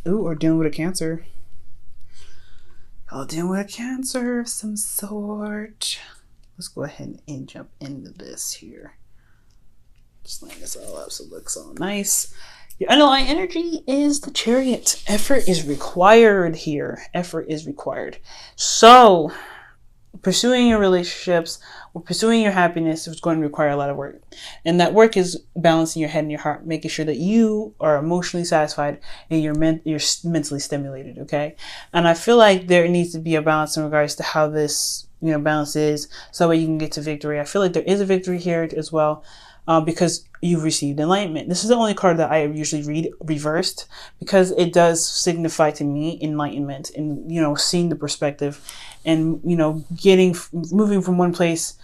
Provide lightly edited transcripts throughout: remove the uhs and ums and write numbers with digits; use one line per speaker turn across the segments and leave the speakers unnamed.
Ooh, or dealing with a Cancer. Y'all dealing with a Cancer of some sort. Let's go ahead and jump into this here. Just line this all up so it looks all nice. Your underlying energy is the Chariot. Effort is required here. Effort is required. So, pursuing your relationships or pursuing your happiness is going to require a lot of work. And that work is balancing your head and your heart, making sure that you are emotionally satisfied and you're mentally stimulated, okay? And I feel like there needs to be a balance in regards to how this, balance is, so that you can get to victory. I feel like there is a victory here as well. Because you've received enlightenment. This is the only card that I usually read reversed, because it does signify to me enlightenment and, seeing the perspective and, moving from one place,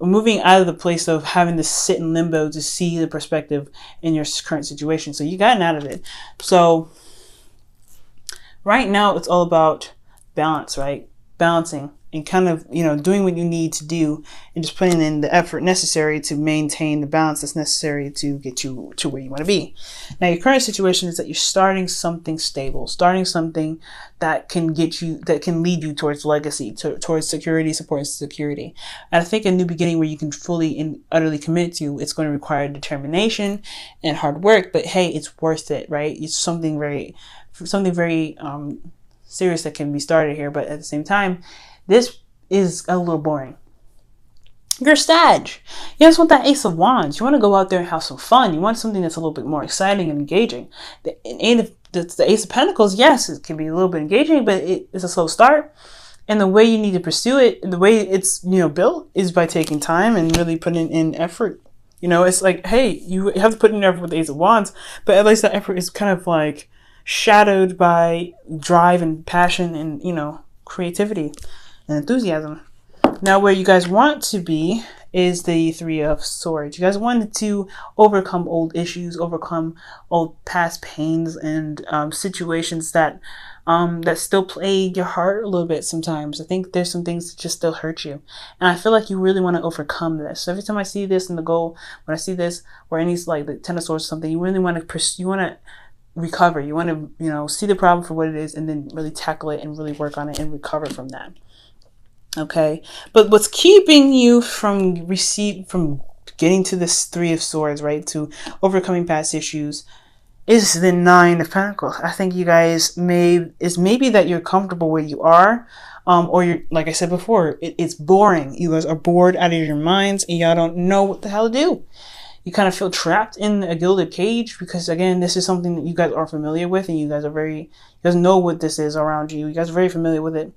moving out of the place of having to sit in limbo to see the perspective in your current situation. So you gotten out of it. So right now it's all about balance, right? Balancing. And kind of, doing what you need to do and just putting in the effort necessary to maintain the balance that's necessary to get you to where you want to be. Now, your current situation is that you're starting something stable, starting something that can lead you towards legacy, towards security, support, and security. And I think a new beginning where you can fully and utterly commit to, it's going to require determination and hard work, but hey, it's worth it, right? It's something very serious that can be started here, but at the same time, this is a little boring. You're Sag. You just want that Ace of Wands. You want to go out there and have some fun. You want something that's a little bit more exciting and engaging. The Ace of Pentacles, yes, it can be a little bit engaging, but it's a slow start. And the way you need to pursue it, the way it's built, is by taking time and really putting in effort. It's like, hey, you have to put in effort with the Ace of Wands, but at least that effort is kind of like shadowed by drive and passion and, creativity and enthusiasm. Now, where you guys want to be is the Three of Swords. You guys wanted to overcome old issues, overcome old past pains and situations that still plague your heart a little bit sometimes. I think there's some things that just still hurt you. And I feel like you really want to overcome this. So every time I see this in the goal, when I see this, or any like the Ten of Swords or something, you really want to pursue, you want to recover. You want to, see the problem for what it is and then really tackle it and really work on it and recover from that. Okay. But what's keeping you from getting to this Three of Swords, right, to overcoming past issues, is the Nine of Pentacles. I think you guys maybe that you're comfortable where you are, or you're, like I said before, it's boring. You guys are bored out of your minds and y'all don't know what the hell to do. You kind of feel trapped in a gilded cage because, again, this is something that you guys are familiar with and you guys know what this is around you. You guys are very familiar with it.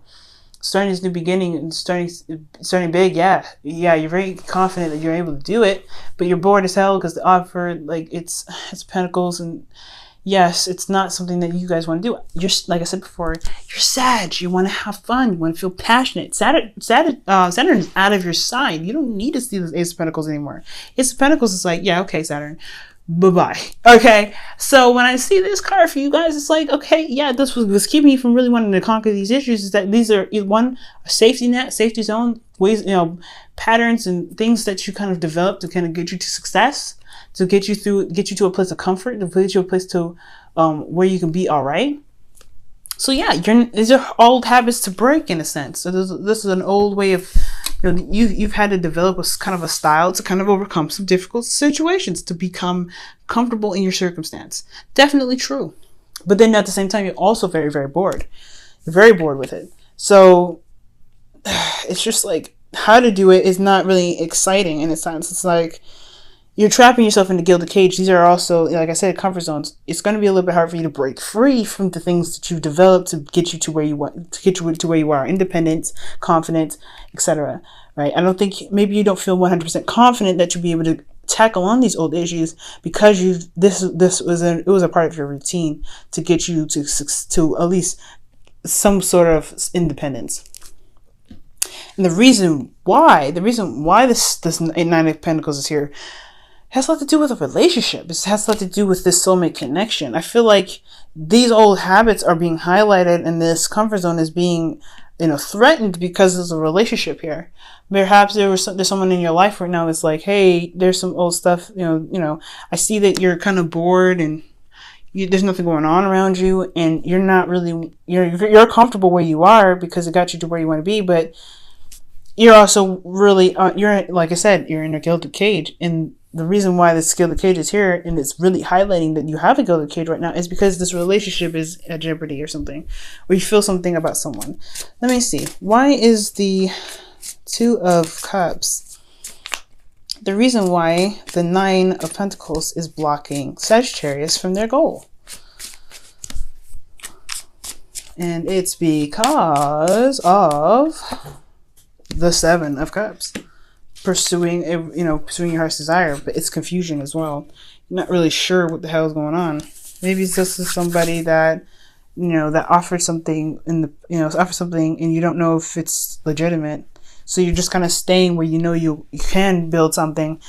Starting this new beginning and starting big, yeah, you're very confident that you're able to do it, but you're bored as hell because the offer, like, it's Pentacles, and yes, it's not something that you guys want to do. You're, like I said before, you're Sag. You want to have fun. You want to feel passionate. Saturn is out of your side. You don't need to see this Ace of Pentacles anymore. Ace of Pentacles is like, yeah, okay, Saturn, bye-bye. Okay, so when I see this card for you guys, it's like, okay, yeah, this was keeping you from really wanting to conquer these issues, is that these are a safety net, safety zone, ways, patterns and things that you kind of develop to kind of get you to success, to get you to a place of comfort, to put you to a place to where you can be all right. So yeah, these are old habits to break, in a sense. So this is an old way of, you've had to develop a kind of a style to kind of overcome some difficult situations, to become comfortable in your circumstance. Definitely true. But then at the same time, you're also very, very bored. You're very bored with it. So it's just like, how to do it is not really exciting in a sense. It's like you're trapping yourself in the gilded cage. These are also, like I said, comfort zones. It's going to be a little bit hard for you to break free from the things that you've developed to get you to where you want, to get you to where you are, independence, confidence, etc. Right? I don't think, maybe you don't feel 100% confident that you'll be able to tackle on these old issues because it was a part of your routine to get you to at least some sort of independence. And the reason why this Nine of Pentacles is here has a lot to do with a relationship. It has a lot to do with this soulmate connection. I feel like these old habits are being highlighted and this comfort zone is being, threatened because there's a relationship here. Perhaps there's someone in your life right now that's like, hey, there's some old stuff, I see that you're kind of bored and there's nothing going on around you, and you're not really, you're comfortable where you are because it got you to where you want to be, but you're also really, you're, like I said, you're in a gilded cage. And the reason why this gilded cage is here, and it's really highlighting that you have a gilded cage right now, is because this relationship is at jeopardy or something, or you feel something about someone. Let me see. Why is the Two of Cups? The reason why the Nine of Pentacles is blocking Sagittarius from their goal. And it's because of the Seven of Cups. Pursuing your heart's desire, but it's confusion as well. You're not really sure what the hell is going on. Maybe it's just somebody that, that offered something offer something and you don't know if it's legitimate. So you're just kind of staying where you can build something,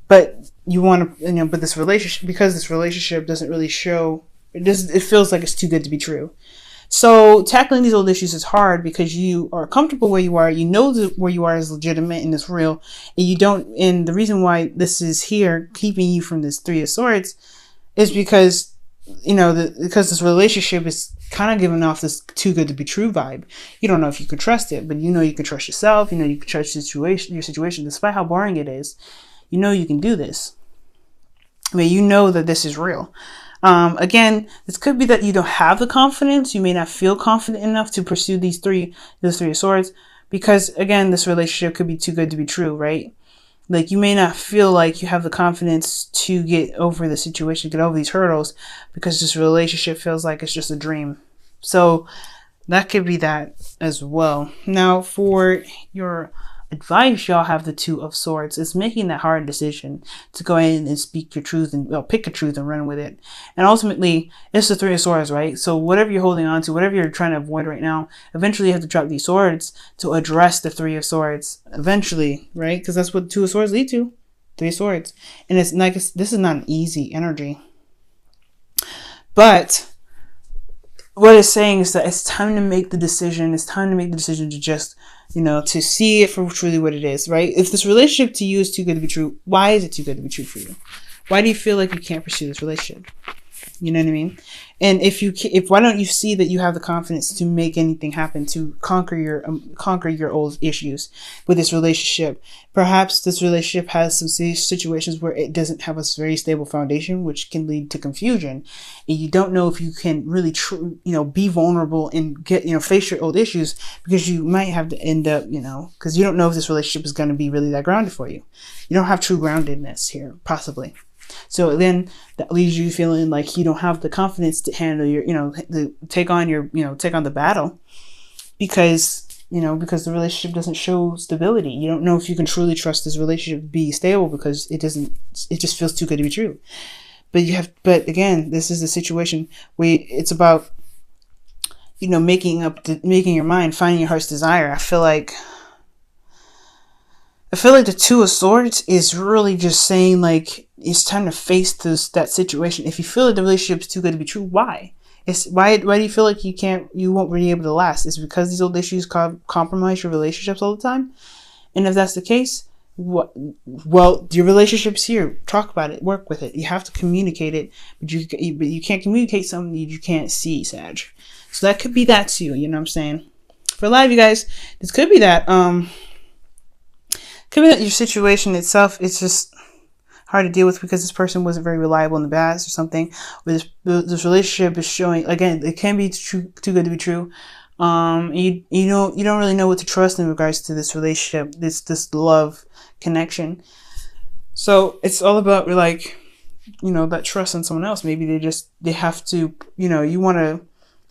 but you want to, but this relationship, because this relationship doesn't really show, it feels like it's too good to be true. So tackling these old issues is hard because you are comfortable where you are. You know that where you are is legitimate and it's real. And you don't, and the reason why this is here keeping you from this Three of Swords is because, because this relationship is kind of giving off this too good to be true vibe. You don't know if you can trust it, but you can trust yourself. You can trust your situation, despite how boring it is. You can do this. I mean, you know that this is real. Again, this could be that you don't have the confidence. You may not feel confident enough to pursue these Three of Swords, because again, this relationship could be too good to be true, right? Like, you may not feel like you have the confidence to get over the situation, get over these hurdles, because this relationship feels like it's just a dream. So that could be that as well. Now, for your advice, y'all have the Two of Swords. It's making that hard decision to go in and speak your truth and pick a truth and run with it. And ultimately, it's the Three of Swords, right? So whatever you're holding on to, whatever you're trying to avoid right now, eventually you have to drop these swords to address the Three of Swords eventually, right? Because that's what the Two of Swords lead to. Three of Swords. And it's like, this is not an easy energy. But what it's saying is that it's time to make the decision. It's time to make the decision to just, to see it for truly what it is, right? If this relationship to you is too good to be true, why is it too good to be true for you? Why do you feel like you can't pursue this relationship? You know what I mean? And why don't you see that you have the confidence to make anything happen, to conquer your old issues with this relationship? Perhaps this relationship has some situations where it doesn't have a very stable foundation, which can lead to confusion, and you don't know if you can really, be vulnerable and get, face your old issues, because you might have to end up, because you don't know if this relationship is going to be really that grounded for you. You don't have true groundedness here, possibly. So then that leaves you feeling like you don't have the confidence to handle your, to take on the battle, because the relationship doesn't show stability. You don't know if you can truly trust this relationship to be stable, because it just feels too good to be true. But again, this is a situation where it's about, making your mind, finding your heart's desire. I feel like the Two of Swords is really just saying, like, it's time to face that situation. If you feel like the relationship is too good to be true, why? Why do you feel like you won't be able to last? Is it because these old issues compromise your relationships all the time? And if that's the case, well, your relationship's here. Talk about it. Work with it. You have to communicate it, but you can't communicate something that you can't see, Sag. So that could be that too. You know what I'm saying? For a lot of you guys, this could be that. Could be that your situation itself, it's just hard to deal with because this person wasn't very reliable in the past or something. Or this relationship is showing, again, it can be too good to be true. You don't really know what to trust in regards to this relationship, this love connection. So it's all about, like, that trust in someone else. Maybe they have to, you want to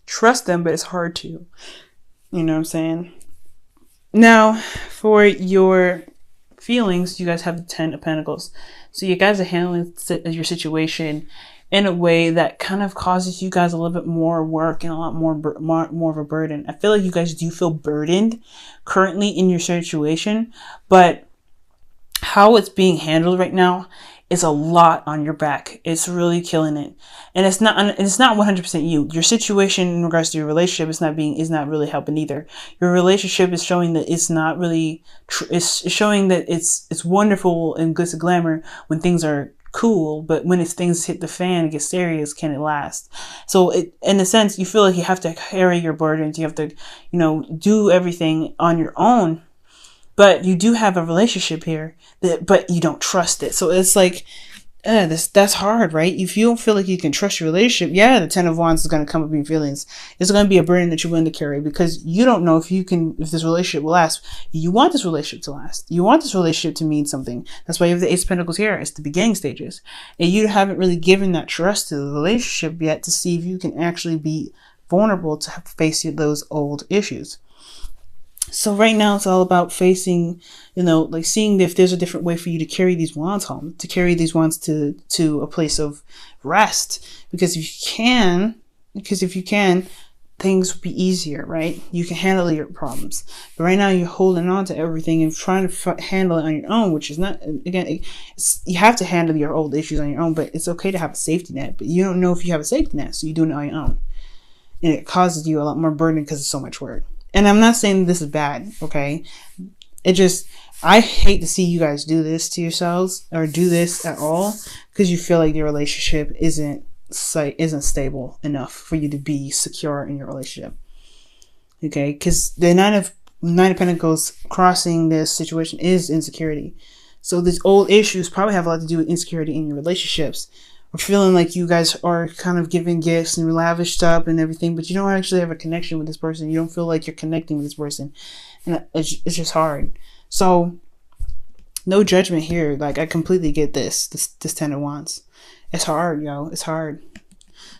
trust them, but it's hard to. You know what I'm saying? Now, for your feelings, you guys have the Ten of Pentacles. So you guys are handling your situation in a way that kind of causes you guys a little bit more work and a lot more of a burden. I feel like you guys do feel burdened currently in your situation, but how it's being handled right now is a lot on your back. It's really killing it. And it's not 100% you. Your situation in regards to your relationship is not really helping either. Your relationship is showing that it's not really, it's showing that it's wonderful and good to glamour when things are cool, but when it's things hit the fan, it gets serious, can it last? So in a sense, you feel like you have to carry your burdens, you have to, do everything on your own, but you do have a relationship here, but you don't trust it. So it's like, that's hard, right? If you don't feel like you can trust your relationship, yeah, the 10 of Wands is going to come up in your feelings. It's going to be a burden that you're willing to carry because you don't know if this relationship will last. You want this relationship to last. You want this relationship to mean something. That's why you have the Ace of Pentacles here. It's the beginning stages. And you haven't really given that trust to the relationship yet to see if you can actually be vulnerable to face those old issues. So right now it's all about facing, like seeing if there's a different way for you to carry these wands home, to carry these wands to a place of rest. Because if you can, things will be easier, right? You can handle your problems. But right now you're holding on to everything and trying to handle it on your own, which is not, again, you have to handle your old issues on your own, but it's okay to have a safety net. But you don't know if you have a safety net, so you're doing it on your own. And it causes you a lot more burden because it's so much work. And I'm not saying this is bad, okay? I hate to see you guys do this to yourselves or do this at all because you feel like your relationship isn't stable enough for you to be secure in your relationship, okay? Because the Nine of Pentacles crossing this situation is insecurity. So these old issues probably have a lot to do with insecurity in your relationships. Or feeling like you guys are kind of giving gifts and lavished up and everything, but you don't actually have a connection with this person. You don't feel like you're connecting with this person. And it's just hard. So, no judgment here. Like, I completely get this 10 of Wands. It's hard, yo. It's hard.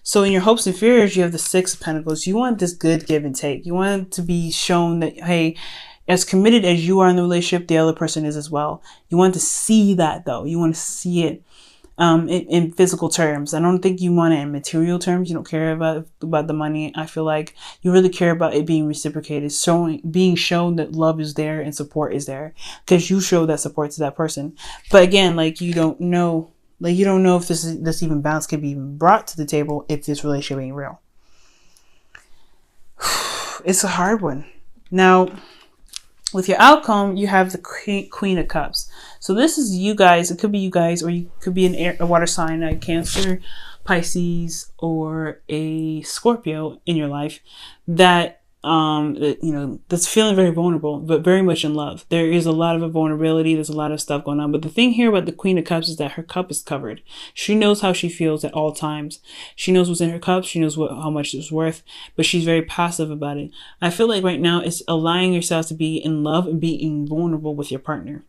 So, in your hopes and fears, you have the 6 of Pentacles. You want this good give and take. You want it to be shown that, hey, as committed as you are in the relationship, the other person is as well. You want to see that, though. You want to see it. In physical terms. I don't think you want it in material terms. You don't care about the money. I feel like you really care about it being reciprocated, being shown that love is there and support is there because you show that support to that person. But again, like you don't know if this even balance can be even brought to the table if this relationship ain't real. It's a hard one. Now, with your outcome, you have the Queen of Cups. So this is you guys. It could be you guys, or you could be a water sign, like Cancer, Pisces, or a Scorpio in your life that that's feeling very vulnerable, but very much in love. There is a lot of vulnerability. There's a lot of stuff going on. But the thing here about the Queen of Cups is that her cup is covered. She knows how she feels at all times. She knows what's in her cup. She knows how much it's worth, but she's very passive about it. I feel like right now it's allowing yourselves to be in love and being vulnerable with your partner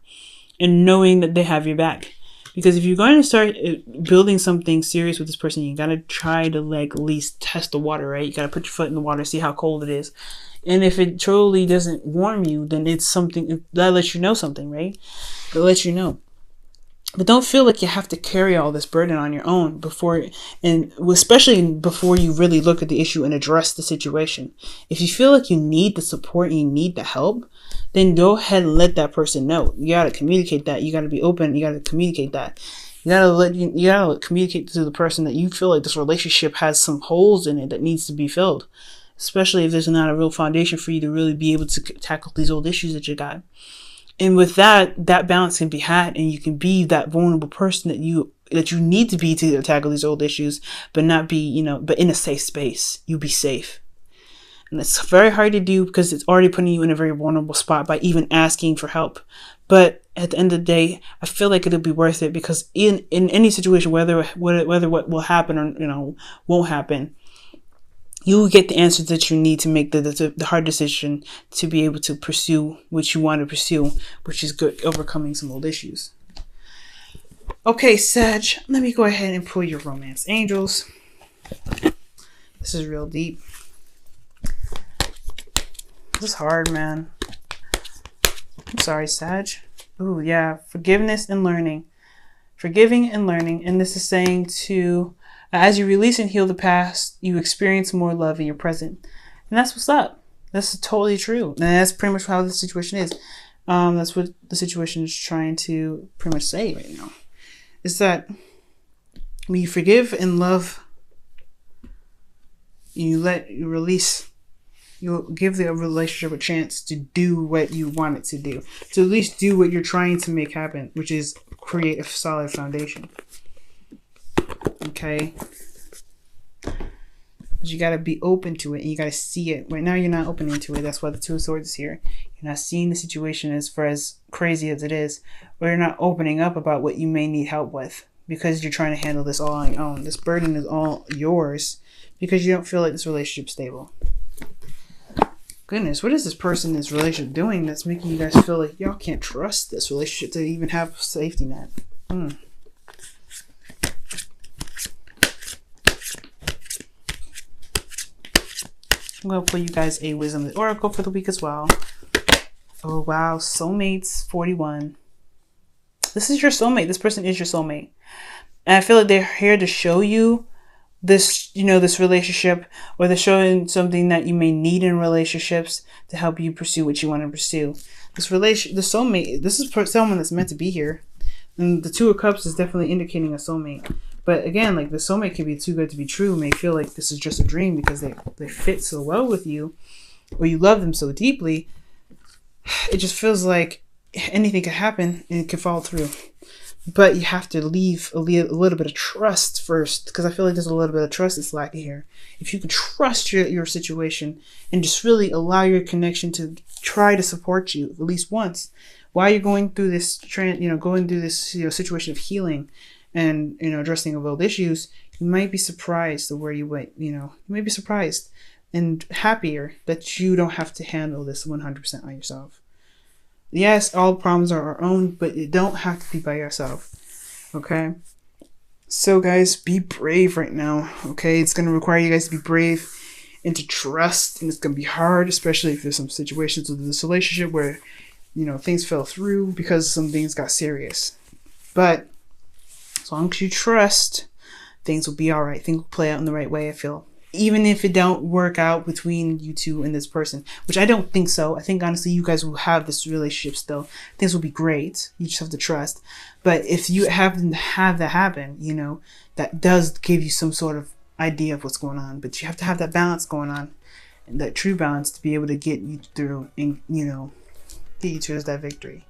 and knowing that they have your back. Because if you're going to start building something serious with this person, you got to try to at least test the water, right? You got to put your foot in the water, see how cold it is. And if it truly doesn't warm you, then it's something that lets you know something, right? It lets you know. But don't feel like you have to carry all this burden on your own especially before you really look at the issue and address the situation. If you feel like you need the support and you need the help, then go ahead and let that person know. You got to communicate that. You got to be open. You got to communicate that. You got to communicate to the person that you feel like this relationship has some holes in it that needs to be filled. Especially if there's not a real foundation for you to really be able to tackle these old issues that you got. And with that balance can be had, and you can be that vulnerable person that you need to be to tackle these old issues, but not be, but in a safe space. You be safe. And it's very hard to do because it's already putting you in a very vulnerable spot by even asking for help. But at the end of the day, I feel like it'll be worth it because in any situation, whether what will happen or, won't happen, you will get the answers that you need to make the hard decision to be able to pursue what you want to pursue, which is good, overcoming some old issues. Okay, Sag, let me go ahead and pull your romance angels. This is real deep. This is hard, man. I'm sorry, Sag. Ooh, yeah. Forgiveness and learning. Forgiving and learning. And this is saying to, as you release and heal the past, you experience more love in your present. And that's what's up. That's totally true. And that's pretty much how the situation is. That's what the situation is trying to pretty much say right now. Is that when you forgive and love, you release. You'll give the relationship a chance to do what you want it to do. To at least do what you're trying to make happen, which is create a solid foundation. Okay. But you got to be open to it, and you got to see it. Right now, you're not opening to it. That's why the Two of Swords is here. You're not seeing the situation as far as crazy as it is, or you're not opening up about what you may need help with because you're trying to handle this all on your own. This burden is all yours because you don't feel like this relationship's stable. Goodness, what is this person in this relationship doing that's making you guys feel like y'all can't trust this relationship to even have a safety net? I'm going to pull you guys a Wisdom of the Oracle for the week as well. Oh, wow. Soulmates 41. This is your soulmate. This person is your soulmate. And I feel like they're here to show you this, you know, this relationship, or they're showing something that you may need in relationships to help you pursue what you want to pursue. The soulmate, this is someone that's meant to be here. And the Two of Cups is definitely indicating a soulmate. But again, like, the soulmate can be too good to be true. May feel like this is just a dream because they fit so well with you, or you love them so deeply. It just feels like anything could happen and it could fall through. But you have to leave a little bit of trust first, because I feel like there's a little bit of trust that's lacking here. If you can trust your situation and just really allow your connection to try to support you at least once while you're going through this situation of healing and, you know, addressing of old issues, you might be surprised of where you went. You may be surprised and happier that you don't have to handle this 100% on yourself. Yes, all problems are our own, but you don't have to be by yourself. Okay? So, guys, be brave right now. Okay? It's going to require you guys to be brave and to trust, and it's going to be hard, especially if there's some situations with this relationship where, you know, things fell through because some things got serious. But as long as you trust, things will be all right. Things will play out in the right way, I feel. Even if it don't work out between you two and this person, which I don't think so. I think, honestly, you guys will have this relationship still. Things will be great. You just have to trust. But if you happen to have that happen, you know, that does give you some sort of idea of what's going on. But you have to have that balance going on, and that true balance to be able to get you through and, you know, get you towards that victory.